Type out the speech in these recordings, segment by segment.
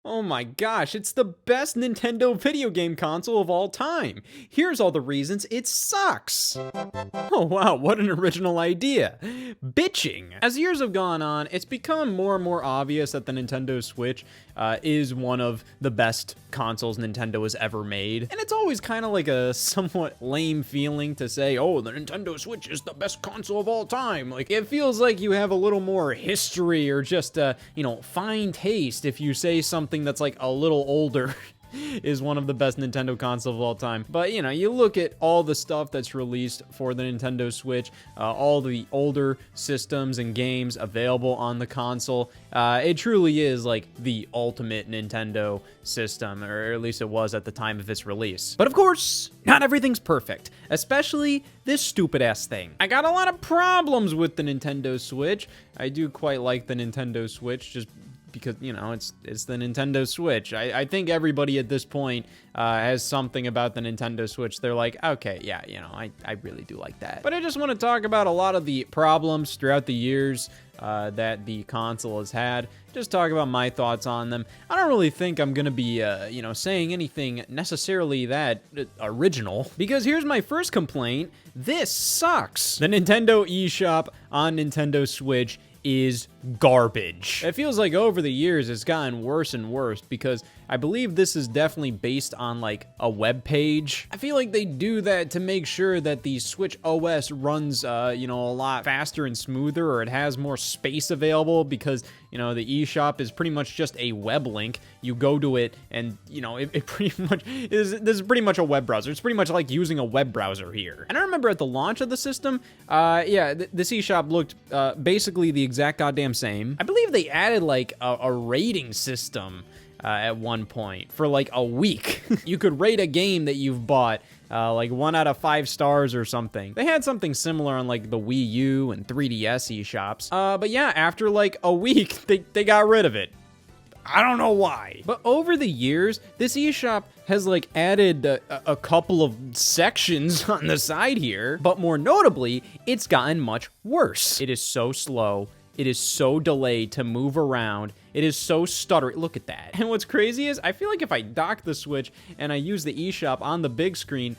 Oh my gosh, it's the best Nintendo video game console of all time. Here's all the reasons it sucks. Oh wow, what an original idea. Bitching. As years have gone on, it's become more and more obvious that the Nintendo Switch is one of the best consoles Nintendo has ever made. And it's always kind of like a somewhat lame feeling to say, oh, the Nintendo Switch is the best console of all time. Like, it feels like you have a little more history or just, fine taste if you say something that's like a little older. Is one of the best Nintendo consoles of all time. But, you look at all the stuff that's released for the Nintendo Switch, all the older systems and games available on the console. It truly is like the ultimate Nintendo system, or at least it was at the time of its release. But of course, not everything's perfect, especially this stupid-ass thing. I got a lot of problems with the Nintendo Switch. I do quite like the Nintendo Switch, just because, it's the Nintendo Switch. I think everybody at this point has something about the Nintendo Switch. They're like, okay, yeah, I really do like that. But I just want to talk about a lot of the problems throughout the years that the console has had. Just talk about my thoughts on them. I don't really think I'm going to be, saying anything necessarily that original. Because here's my first complaint. This sucks. The Nintendo eShop on Nintendo Switch is garbage. It feels like over the years it's gotten worse and worse because I believe this is definitely based on like a web page. I feel like they do that to make sure that the Switch OS runs, a lot faster and smoother, or it has more space available because, the eShop is pretty much just a web link. You go to it and, it pretty much is, this is pretty much a web browser. It's pretty much like using a web browser here. And I remember at the launch of the system, this eShop looked basically the exact goddamn same. I believe they added like a rating system at one point for like a week. You could rate a game that you've bought like 1 out of 5 stars or something. They had something similar on like the Wii U and 3DS eShops. But yeah, after like a week, they got rid of it. I don't know why. But over the years, this eShop has like added a couple of sections on the side here. But more notably, it's gotten much worse. It is so slow. It is so delayed to move around. It is so stuttery. Look at that. And what's crazy is I feel like if I dock the Switch and I use the eShop on the big screen,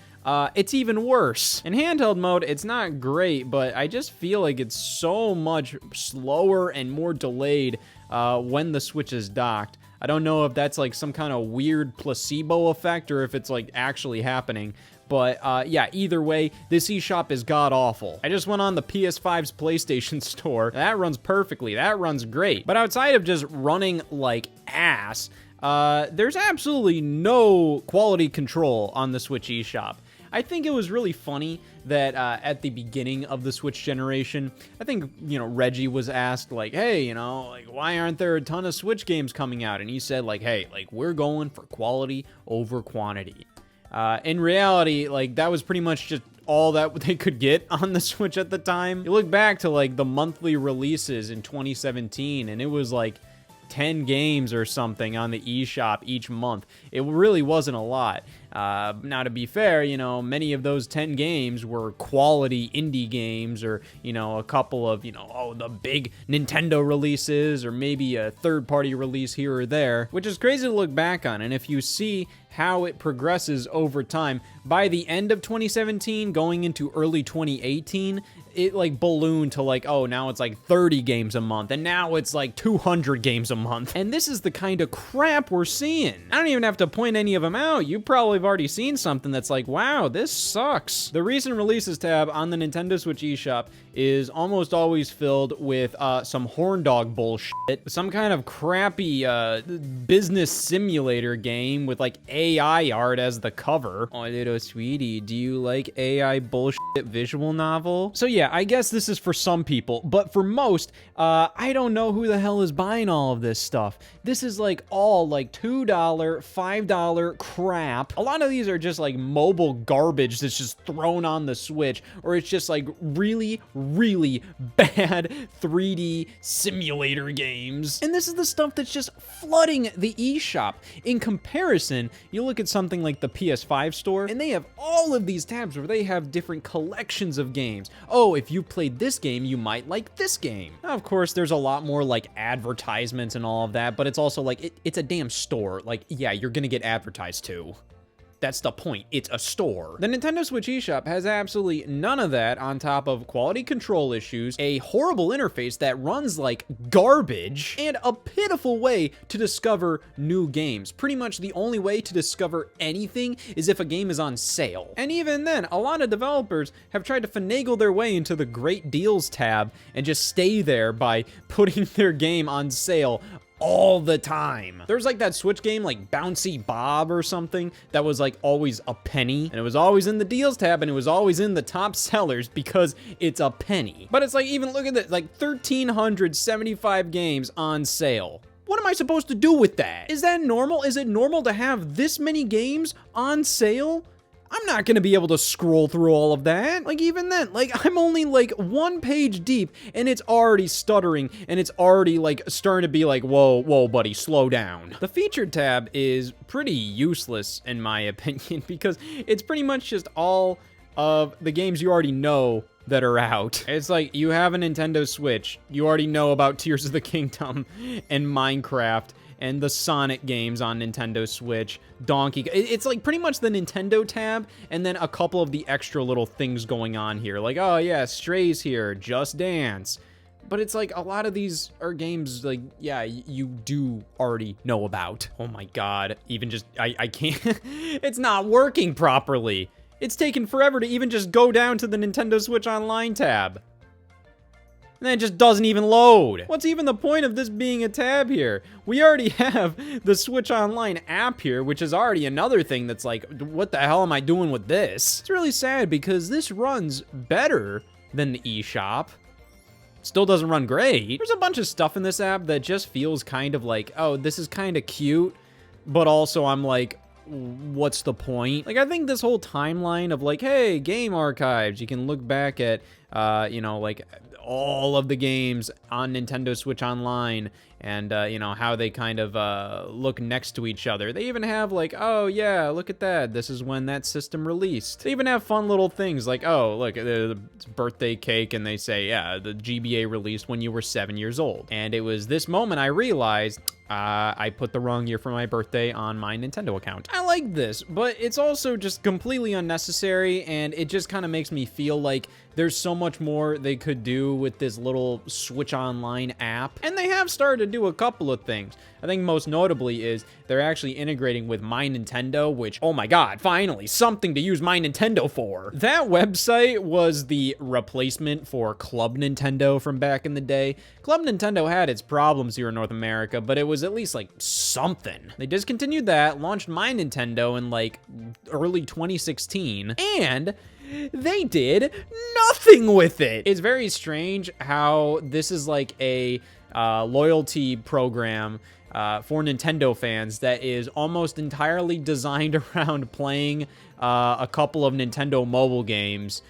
it's even worse. In handheld mode, it's not great, but I just feel like it's so much slower and more delayed when the Switch is docked. I don't know if that's like some kind of weird placebo effect or if it's like actually happening. But yeah, either way, this eShop is god-awful. I just went on the PS5's PlayStation Store. That runs perfectly. That runs great. But outside of just running like ass, there's absolutely no quality control on the Switch eShop. I think it was really funny that at the beginning of the Switch generation, I think, Reggie was asked, like, hey, like, why aren't there a ton of Switch games coming out? And he said, like, hey, like, we're going for quality over quantity. In reality, like, that was pretty much just all that they could get on the Switch at the time. You look back to, like, the monthly releases in 2017, and it was, like, 10 games or something on the eShop each month. It really wasn't a lot. Now, to be fair, many of those 10 games were quality indie games or, a couple of, the big Nintendo releases or maybe a third-party release here or there, which is crazy to look back on. And if you see how it progresses over time, by the end of 2017, going into early 2018, it like ballooned to like, oh, now it's like 30 games a month, and now it's like 200 games a month. And this is the kind of crap we're seeing. I don't even have to point any of them out. You probably have already seen something that's like, wow, this sucks. The recent releases tab on the Nintendo Switch eShop is almost always filled with some horn dog bullshit, some kind of crappy business simulator game with like AI art as the cover. Oh, little sweetie, do you like AI bullshit visual novel? So yeah, I guess this is for some people, but for most, I don't know who the hell is buying all of this stuff. This is like all like $2, $5 crap. A lot lot of these are just like mobile garbage that's just thrown on the Switch, or it's just like really, really bad 3D simulator games. And this is the stuff that's just flooding the eShop. In comparison, you look at something like the PS5 store, and they have all of these tabs where they have different collections of games. Oh, if you played this game, you might like this game. Now, of course, there's a lot more like advertisements and all of that, but it's also like, it's a damn store. Like, yeah, you're gonna get advertised to. That's the point. It's a store. The Nintendo Switch eShop has absolutely none of that, on top of quality control issues, a horrible interface that runs like garbage, and a pitiful way to discover new games. Pretty much the only way to discover anything is if a game is on sale. And even then, a lot of developers have tried to finagle their way into the Great Deals tab and just stay there by putting their game on sale all the time. There's like that Switch game like Bouncy Bob or something that was like always a penny, and it was always in the deals tab, and it was always in the top sellers because it's a penny. But it's like, even look at this, like 1,375 games on sale. What am I supposed to do with that? Is that normal? Is it normal to have this many games on sale? I'm not gonna be able to scroll through all of that. Like, even then, like, I'm only like 1 page deep and it's already stuttering, and it's already like starting to be like, whoa, buddy, slow down. The featured tab is pretty useless in my opinion, because it's pretty much just all of the games you already know that are out. It's like, you have a Nintendo Switch, you already know about Tears of the Kingdom and Minecraft and the Sonic games on Nintendo Switch, Donkey. It's like pretty much the Nintendo tab, and then a couple of the extra little things going on here. Like, oh yeah, Stray's here, Just Dance. But it's like, a lot of these are games, like, yeah, you do already know about. Oh my god, even just, I can't, it's not working properly. It's taken forever to even just go down to the Nintendo Switch Online tab. And then it just doesn't even load. What's even the point of this being a tab here? We already have the Switch Online app here, which is already another thing that's like, what the hell am I doing with this? It's really sad because this runs better than the eShop. Still doesn't run great. There's a bunch of stuff in this app that just feels kind of like, oh, this is kind of cute, but also I'm like, what's the point? Like, I think this whole timeline of like, hey, game archives, you can look back at, you know, like all of the games on Nintendo Switch Online, and, you know, how they kind of look next to each other. They even have like, oh yeah, look at that, this is when that system released. They even have fun little things like, oh, look, the birthday cake, and they say, yeah, the GBA released when you were 7 years old. And it was this moment I realized, I put the wrong year for my birthday on my Nintendo account. I like this, but it's also just completely unnecessary, and it just kind of makes me feel like there's so much more they could do with this little Switch Online app. And they have started to do a couple of things. I think most notably is they're actually integrating with My Nintendo, which, oh my god, finally, something to use My Nintendo for. That website was the replacement for Club Nintendo from back in the day. Club Nintendo had its problems here in North America, but it was at least like something. They discontinued that, launched My Nintendo in like early 2016, and they did nothing with it. It's very strange how this is like a loyalty program for Nintendo fans that is almost entirely designed around playing a couple of Nintendo mobile games,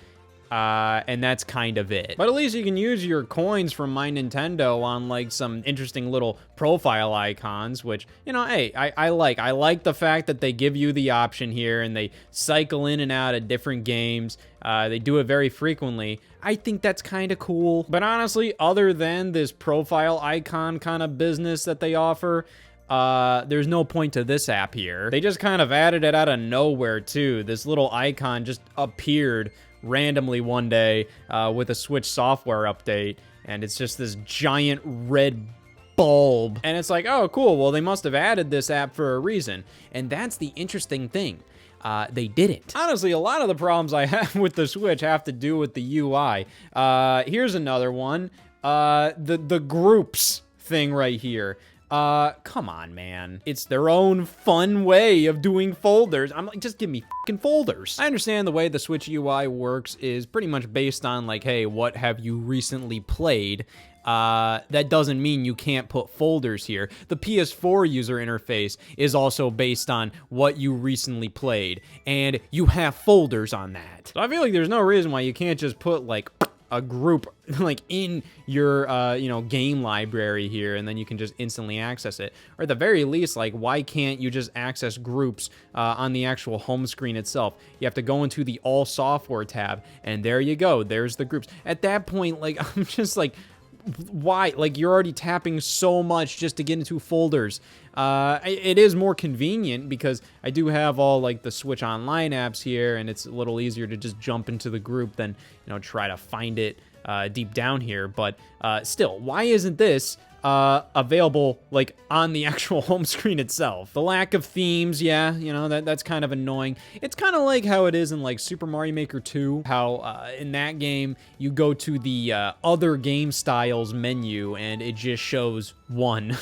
and that's kind of it. But at least you can use your coins from My Nintendo on like some interesting little profile icons, which, you know, hey, I like the fact that they give you the option here, and they cycle in and out of different games. They do it very frequently. I think that's kind of cool. But honestly, other than this profile icon kind of business that they offer, there's no point to this app here. They just kind of added it out of nowhere too. This little icon just appeared randomly one day with a Switch software update, and it's just this giant red bulb. And it's like, oh, cool, well, they must have added this app for a reason. And that's the interesting thing. They didn't. Honestly, a lot of the problems I have with the Switch have to do with the UI. Here's another one. The groups thing right here. Come on, man. It's their own fun way of doing folders. I'm like, just give me fucking folders. I understand the way the Switch UI works is pretty much based on like, hey, what have you recently played? that doesn't mean you can't put folders here. The PS4 user interface is also based on what you recently played, and you have folders on that. So I feel like there's no reason why you can't just put like a group like in your game library here, and then you can just instantly access it. Or at the very least, like, why can't you just access groups on the actual home screen itself? You have to go into the all software tab, and there you go, there's the groups. At that point, like, I'm just like, why? Like, you're already tapping so much just to get into folders. It is more convenient because I do have all like the Switch Online apps here, and it's a little easier to just jump into the group than, try to find it deep down here. But still, why isn't this available like on the actual home screen itself? The lack of themes, yeah, that's kind of annoying. It's kind of like how it is in like Super Mario Maker 2, how in that game you go to the other game styles menu and it just shows one.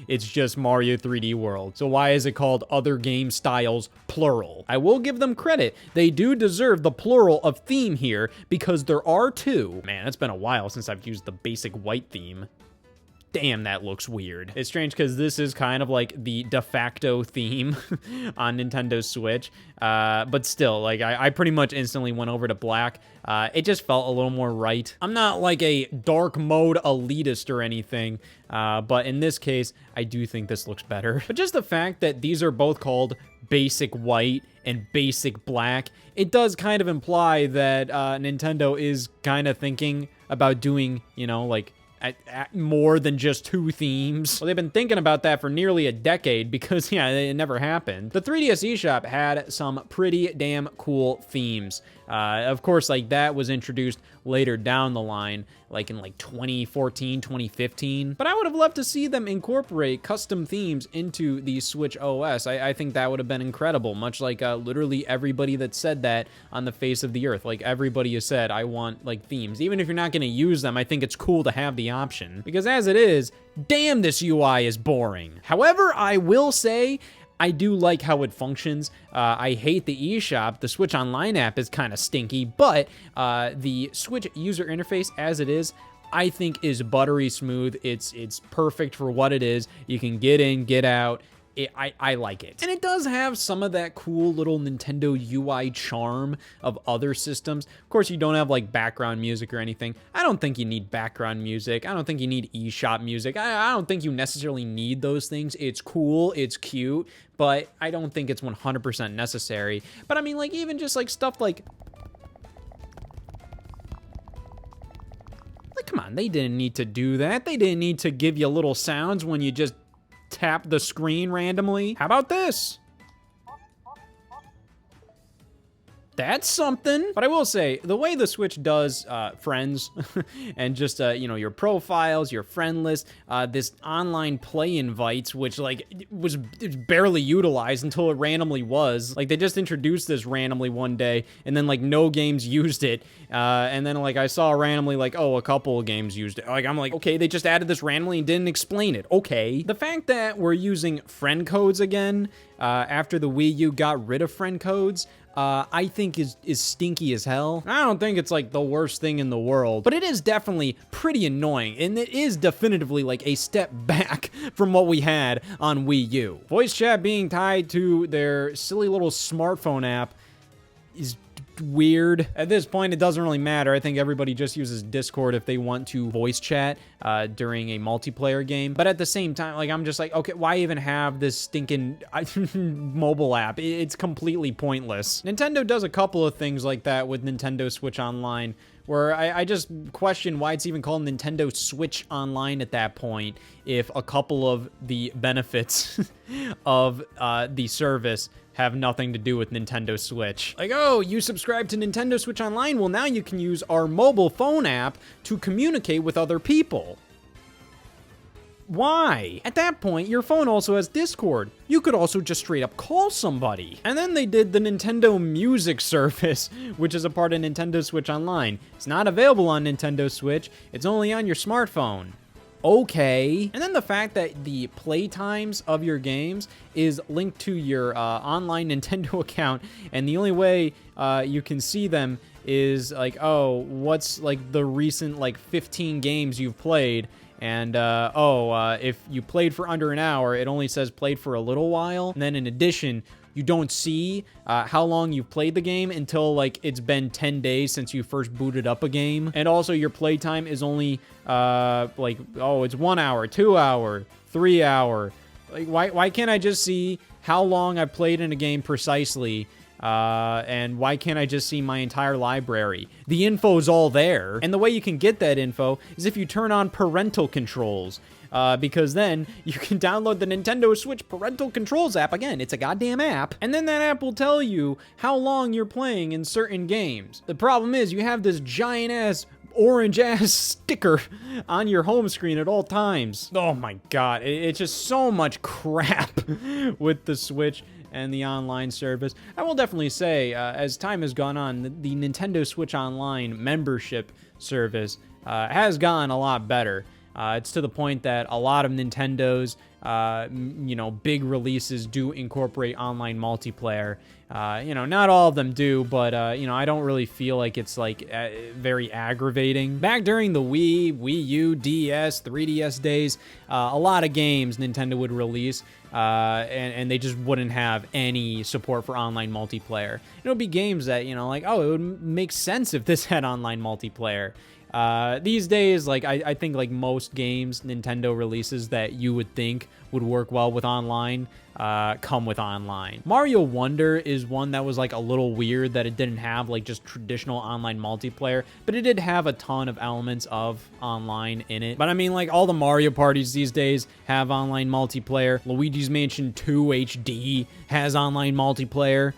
It's just Mario 3D World. So why is it called other game styles plural? I will give them credit. They do deserve the plural of theme here because there are two. Man, it's been a while since I've used the basic white theme. Damn, that looks weird. It's strange because this is kind of like the de facto theme on Nintendo Switch. But still, like, I pretty much instantly went over to black. It just felt a little more right. I'm not like a dark mode elitist or anything, but in this case, I do think this looks better. But just the fact that these are both called basic white and basic black, it does kind of imply that Nintendo is kind of thinking about doing, like, more than just two themes. Well, they've been thinking about that for nearly a decade because, yeah, it never happened. The 3DS eShop had some pretty damn cool themes. Of course, like, that was introduced later down the line, like in like 2014, 2015. But I would have loved to see them incorporate custom themes into the Switch OS. I think that would have been incredible, much like literally everybody that said that on the face of the earth. Like, everybody has said, I want like themes. Even if you're not gonna use them, I think it's cool to have the option. Because as it is, damn, this UI is boring. However, I will say, I do like how it functions. I hate the eShop. The Switch Online app is kind of stinky, but the Switch user interface as it is, I think is buttery smooth. It's perfect for what it is. You can get in, get out. I like it. And it does have some of that cool little Nintendo UI charm of other systems. Of course, you don't have like background music or anything. I don't think you need background music. I don't think you need eShop music. I don't think you necessarily need those things. It's cool, it's cute, but I don't think it's 100% necessary. But I mean, like, even just like stuff like, come on, they didn't need to do that. They didn't need to give you little sounds when you just tap the screen randomly. How about this? That's something. But I will say, the way the Switch does friends and just, your profiles, your friend list, this online play invites, which, like, was barely utilized until it randomly was. Like, they just introduced this randomly one day, and then, like, no games used it. And then, like, I saw randomly, like, oh, a couple of games used it. Like, I'm like, okay, they just added this randomly and didn't explain it. Okay. The fact that we're using friend codes again, after the Wii U got rid of friend codes, I think is stinky as hell. I don't think it's like the worst thing in the world, but it is definitely pretty annoying, and it is definitively like a step back from what we had on Wii U. Voice chat being tied to their silly little smartphone app is weird. At this point, it doesn't really matter. I think everybody just uses Discord if they want to voice chat during a multiplayer game. But at the same time, like, I'm just like, okay, why even have this stinking mobile app? It's completely pointless. Nintendo does a couple of things like that with Nintendo Switch Online, where I just question why it's even called Nintendo Switch Online at that point, if a couple of the benefits of the service have nothing to do with Nintendo Switch. Like, oh, you subscribe to Nintendo Switch Online? Well, now you can use our mobile phone app to communicate with other people. Why? At that point, your phone also has Discord. You could also just straight up call somebody. And then they did the Nintendo Music service, which is a part of Nintendo Switch Online. It's not available on Nintendo Switch. It's only on your smartphone. Okay. And then the fact that the play times of your games is linked to your online Nintendo account, and the only way you can see them is like, oh, what's like the recent like 15 games you've played. And, if you played for under an hour, it only says played for a little while. And then in addition, you don't see how long you've played the game until, like, it's been 10 days since you first booted up a game. And also, your playtime is only, it's 1 hour, 2 hour, 3 hour. Like, why can't I just see how long I played in a game precisely? And why can't I just see my entire library? The info's all there. And the way you can get that info is if you turn on parental controls. Because then you can download the Nintendo Switch Parental Controls app. Again, it's a goddamn app. And then that app will tell you how long you're playing in certain games. The problem is you have this giant-ass orange-ass sticker on your home screen at all times. Oh my god, it's just so much crap with the Switch and the online service. I will definitely say, as time has gone on, the Nintendo Switch Online membership service has gotten a lot better. It's to the point that a lot of Nintendo's, big releases do incorporate online multiplayer. Not all of them do, but, I don't really feel like it's, like, very aggravating. Back during the Wii U, DS, 3DS days, a lot of games Nintendo would release, and they just wouldn't have any support for online multiplayer. It would be games that, it would make sense if this had online multiplayer. These days, like, I think, like, most games Nintendo releases that you would think would work well with online, come with online. Mario Wonder is one that was, like, a little weird that it didn't have, like, just traditional online multiplayer, but it did have a ton of elements of online in it. But, I mean, like, all the Mario parties these days have online multiplayer. Luigi's Mansion 2 HD has online multiplayer.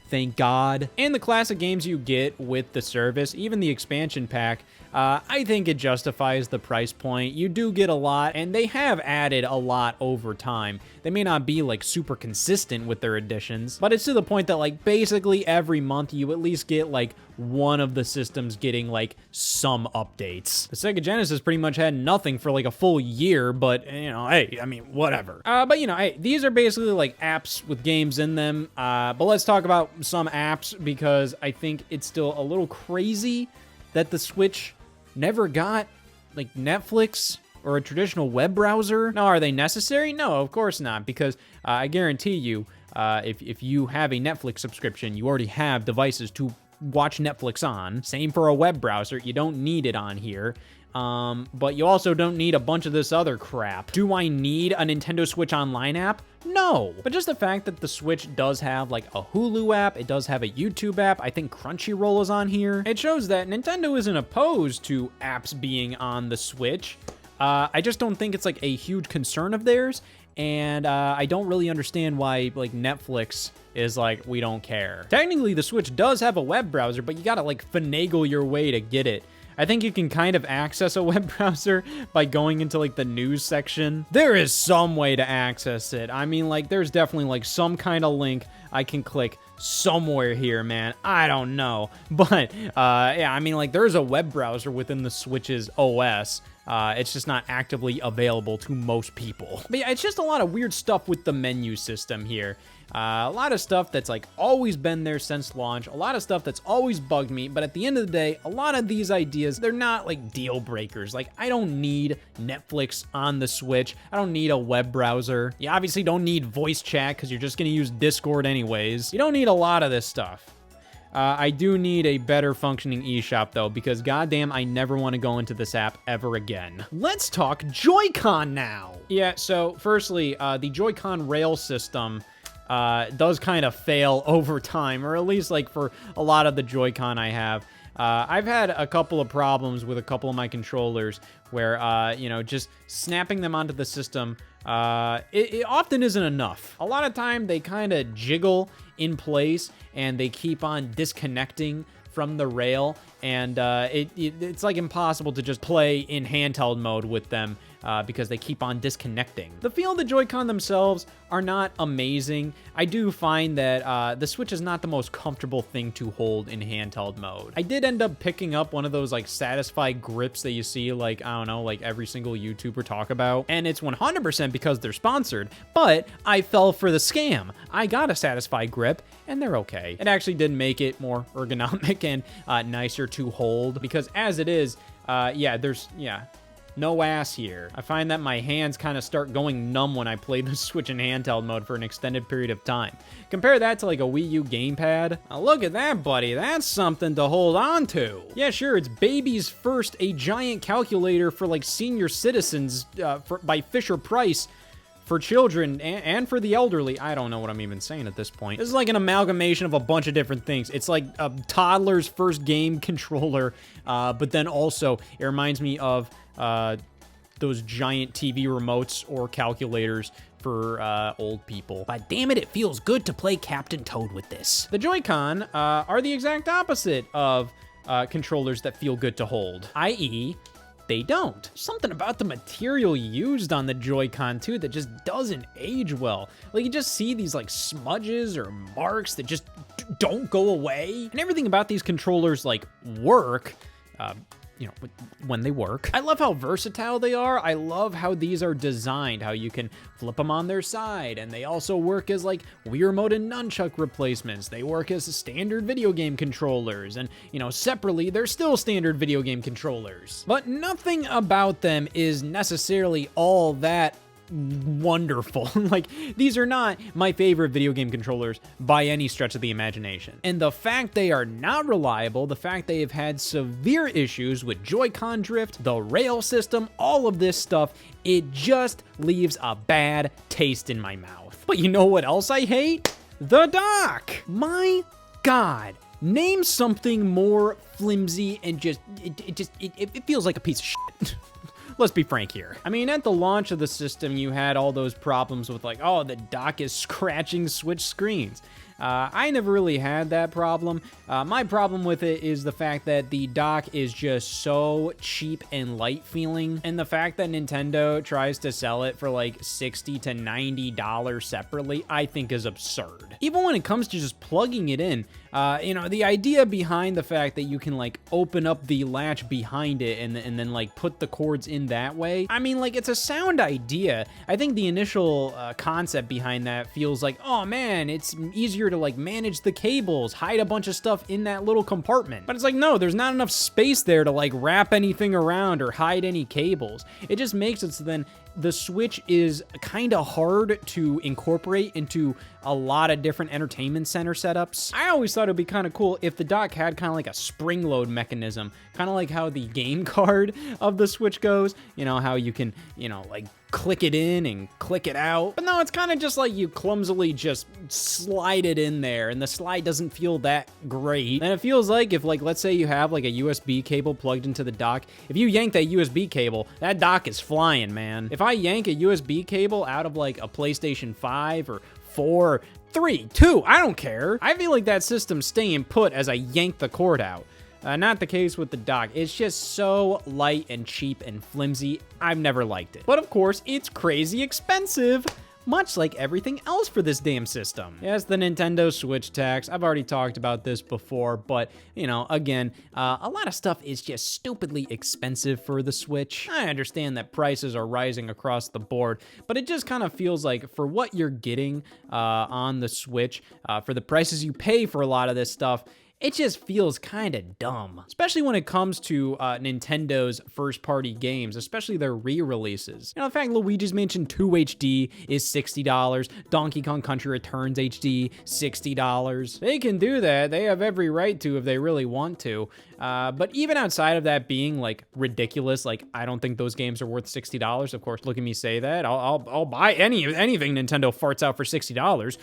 Thank God. And the classic games you get with the service, even the expansion pack, I think it justifies the price point. You do get a lot, and they have added a lot over time. They may not be, like, super consistent with their additions, but it's to the point that, like, basically every month you at least get, like, one of the systems getting, like, some updates. The Sega Genesis pretty much had nothing for, like, a full year, but, hey, I mean, whatever. But, hey, these are basically, like, apps with games in them, but let's talk about some apps, because I think it's still a little crazy that the Switch never got, like, Netflix or a traditional web browser. Now, are they necessary? No, of course not, because I guarantee you, if you have a Netflix subscription, you already have devices to watch Netflix on. Same for a web browser. You don't need it on here. But you also don't need a bunch of this other crap. Do I need a Nintendo Switch Online app? No. But just the fact that the Switch does have, like, a Hulu app, it does have a YouTube app, I think Crunchyroll is on here, it shows that Nintendo isn't opposed to apps being on the Switch. I just don't think it's, like, a huge concern of theirs, and I don't really understand why, like, Netflix is like, we don't care. Technically, the Switch does have a web browser, but you gotta, like, finagle your way to get it. I think you can kind of access a web browser by going into, like, the news section. There is some way to access it. I mean, like, there's definitely, like, some kind of link I can click somewhere here, man. I don't know. But, yeah, I mean, like, there's a web browser within the Switch's OS. It's just not actively available to most people. But yeah, it's just a lot of weird stuff with the menu system here. A lot of stuff that's, like, always been there since launch, a lot of stuff that's always bugged me, but at the end of the day, a lot of these ideas, they're not, like, deal breakers. Like, I don't need Netflix on the Switch. I don't need a web browser. You obviously don't need voice chat because you're just gonna use Discord anyways. You don't need a lot of this stuff. I do need a better functioning eShop, though, because goddamn, I never want to go into this app ever again. Let's talk Joy-Con now. Yeah, so firstly, the Joy-Con rail system does kind of fail over time, or at least, like, for a lot of the Joy-Con I have. I've had a couple of problems with a couple of my controllers where, just snapping them onto the system, it often isn't enough. A lot of time they kind of jiggle in place and they keep on disconnecting from the rail, and it's like impossible to just play in handheld mode with them because they keep on disconnecting. The feel of the Joy-Con themselves are not amazing. I do find that the Switch is not the most comfortable thing to hold in handheld mode. I did end up picking up one of those like Satisfy grips that you see like, I don't know, like every single YouTuber talk about, and it's 100% because they're sponsored, but I fell for the scam. I got a Satisfy grip and they're okay. It actually did make it more ergonomic and nicer to hold, because as it is, there's no ass here. I find that my hands kind of start going numb when I play the Switch in handheld mode for an extended period of time. Compare that to like a Wii U gamepad. Now look at that, buddy. That's something to hold on to. Yeah, sure, it's baby's first a giant calculator for like senior citizens by Fisher-Price for children and for the elderly. I don't know what I'm even saying at this point. This is like an amalgamation of a bunch of different things. It's like a toddler's first game controller, but then also it reminds me of those giant TV remotes or calculators for old people. But damn it, it feels good to play Captain Toad with this. The Joy-Con are the exact opposite of controllers that feel good to hold, i.e., they don't. Something about the material used on the Joy-Con too that just doesn't age well. Like you just see these like smudges or marks that just don't go away. And everything about these controllers like work, when they work. I love how versatile they are. I love how these are designed, how you can flip them on their side, and they also work as like Wii Remote and nunchuck replacements. They work as standard video game controllers, and separately, they're still standard video game controllers. But nothing about them is necessarily all that wonderful. Like, these are not my favorite video game controllers by any stretch of the imagination. And the fact they are not reliable, the fact they have had severe issues with Joy-Con drift, the rail system, all of this stuff, it just leaves a bad taste in my mouth. But you know what else I hate? The dock! My God. Name something more flimsy and it feels like a piece of shit. Let's be frank here. I mean, at the launch of the system, you had all those problems with like, oh, the dock is scratching Switch screens. I never really had that problem. My problem with it is the fact that the dock is just so cheap and light feeling, and the fact that Nintendo tries to sell it for like $60 to $90 separately, I think is absurd. Even when it comes to just plugging it in, the idea behind the fact that you can like open up the latch behind it and then like put the cords in that way, I mean, like, it's a sound idea. I think the initial concept behind that feels like, oh man, it's easier to like manage the cables, hide a bunch of stuff in that little compartment. But it's like, no, there's not enough space there to like wrap anything around or hide any cables. It just makes it so then the Switch is kind of hard to incorporate into a lot of different entertainment center setups. I always thought it'd be kind of cool if the dock had kind of like a spring load mechanism, kind of like how the game card of the Switch goes, how you can, like click it in and click it out. But no, it's kind of just like you clumsily just slide it in there, and the slide doesn't feel that great. And it feels like if, like, let's say you have like a USB cable plugged into the dock, if you yank that USB cable, that dock is flying, man. If I yank a USB cable out of like a PlayStation 5 or 4, 3, 2, I don't care, I feel like that system's staying put as I yank the cord out. Not the case with the dock. It's just so light and cheap and flimsy. I've never liked it. But of course, it's crazy expensive, much like everything else for this damn system. Yes, the Nintendo Switch tax. I've already talked about this before, but, again, a lot of stuff is just stupidly expensive for the Switch. I understand that prices are rising across the board, but it just kind of feels like for what you're getting on the Switch, for the prices you pay for a lot of this stuff, it just feels kind of dumb, especially when it comes to Nintendo's first-party games, especially their re-releases. In fact, Luigi's Mansion 2 HD is $60, Donkey Kong Country Returns HD, $60. They can do that. They have every right to if they really want to. But even outside of that being like ridiculous, like I don't think those games are worth $60. Of course, look at me say that. I'll buy anything Nintendo farts out for $60.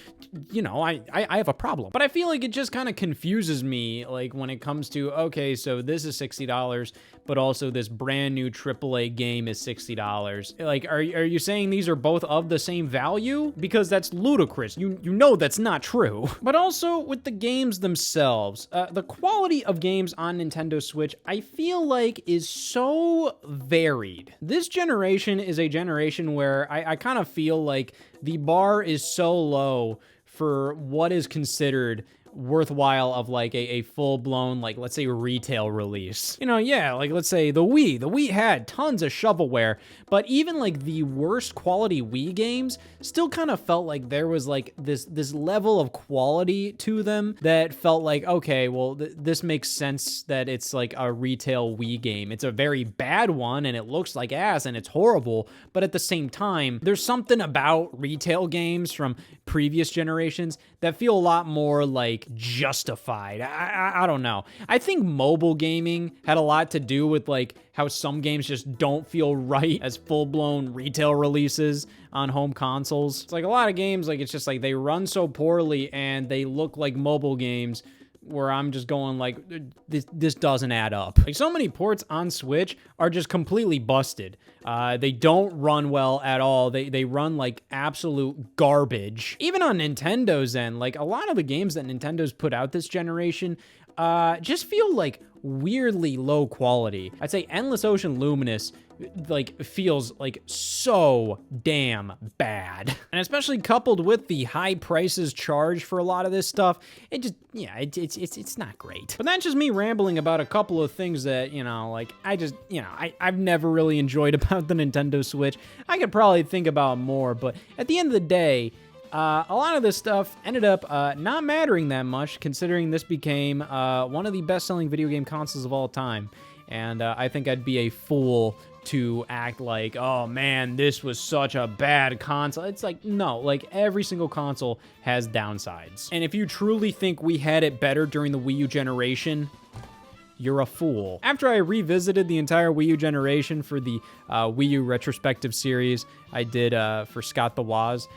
I have a problem. But I feel like it just kind of confuses me, like, when it comes to, okay, so this is $60, but also this brand new AAA game is $60. Like, are you saying these are both of the same value? Because that's ludicrous. You know that's not true. But also with the games themselves, the quality of games on Nintendo Switch, I feel like is so varied. This generation is a generation where I kind of feel like the bar is so low for what is considered worthwhile of like a full-blown, like, let's say, retail release. You know, yeah, like, let's say the Wii. The Wii had tons of shovelware, but even like the worst quality Wii games still kind of felt like there was like this level of quality to them that felt like, okay, well, this makes sense that it's like a retail Wii game. It's a very bad one and it looks like ass and it's horrible, but at the same time, there's something about retail games from previous generations that feel a lot more like justified. I don't know. I think mobile gaming had a lot to do with like how some games just don't feel right as full-blown retail releases on home consoles. It's like a lot of games, like, it's just like they run so poorly and they look like mobile games where I'm just going like, this doesn't add up. Like, so many ports on Switch are just completely busted. They don't run well at all. They run like absolute garbage. Even on Nintendo's end, like, a lot of the games that Nintendo's put out this generation just feel like weirdly low quality. I'd say Endless Ocean Luminous like feels like so damn bad. And especially coupled with the high prices charged for a lot of this stuff, it just, yeah, it's not great. But that's just me rambling about a couple of things that, you know, like, I've never really enjoyed about the Nintendo Switch. I could probably think about more, but at the end of the day, a lot of this stuff ended up not mattering that much, considering this became one of the best-selling video game consoles of all time. And I think I'd be a fool to act like, oh man, this was such a bad console. It's like, no, like, every single console has downsides. And if you truly think we had it better during the Wii U generation, you're a fool. After I revisited the entire Wii U generation for the Wii U retrospective series I did for Scott the Woz,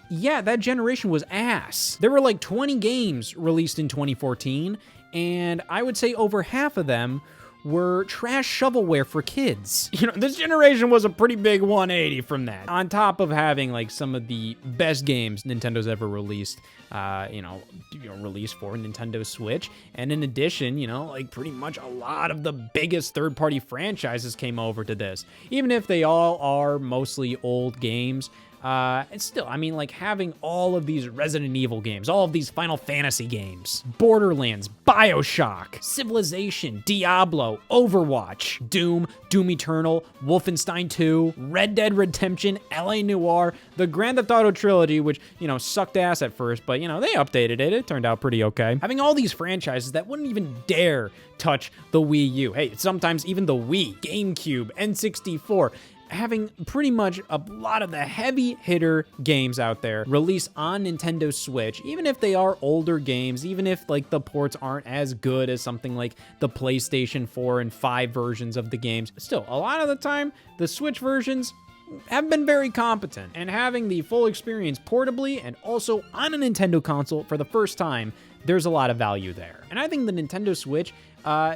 yeah, that generation was ass. There were like 20 games released in 2014, and I would say over half of them were trash shovelware for kids. You know, this generation was a pretty big 180 from that. On top of having like some of the best games Nintendo's ever released, released for Nintendo Switch. And in addition, you know, like, pretty much a lot of the biggest third-party franchises came over to this. Even if they all are mostly old games, it's still, I mean, like, having all of these Resident Evil games, all of these Final Fantasy games, Borderlands, BioShock, Civilization, Diablo, Overwatch, Doom, Doom Eternal, Wolfenstein 2, Red Dead Redemption, LA Noire, the Grand Theft Auto trilogy, which, you know, sucked ass at first, but, you know, they updated it. It turned out pretty okay. Having all these franchises that wouldn't even dare touch the Wii U. Hey, sometimes even the Wii, GameCube, N64, having pretty much a lot of the heavy hitter games out there release on Nintendo Switch, even if they are older games, even if like the ports aren't as good as something like the PlayStation 4 and 5 versions of the games, still, a lot of the time, the Switch versions have been very competent. And having the full experience portably and also on a Nintendo console for the first time, there's a lot of value there. And I think the Nintendo Switch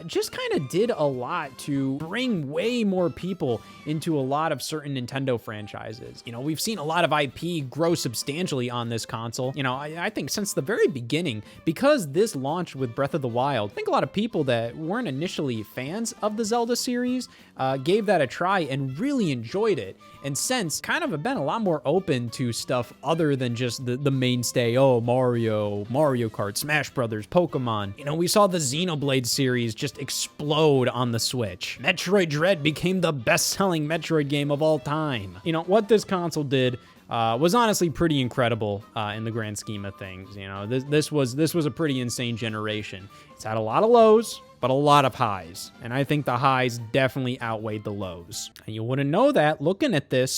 just kind of did a lot to bring way more people into a lot of certain Nintendo franchises. You know, we've seen a lot of IP grow substantially on this console. You know, I think since the very beginning, because this launched with Breath of the Wild, I think a lot of people that weren't initially fans of the Zelda series gave that a try and really enjoyed it. And since kind of have been a lot more open to stuff other than just the mainstay, oh, Mario Kart, Smash Brothers, Pokemon. You know, we saw the Xenoblade series just explode on the Switch. Metroid Dread became the best-selling Metroid game of all time. You know, what this console did was honestly pretty incredible in the grand scheme of things. You know, this was a pretty insane generation. It's had a lot of lows, but a lot of highs. And I think the highs definitely outweighed the lows. And you wouldn't know that looking at this.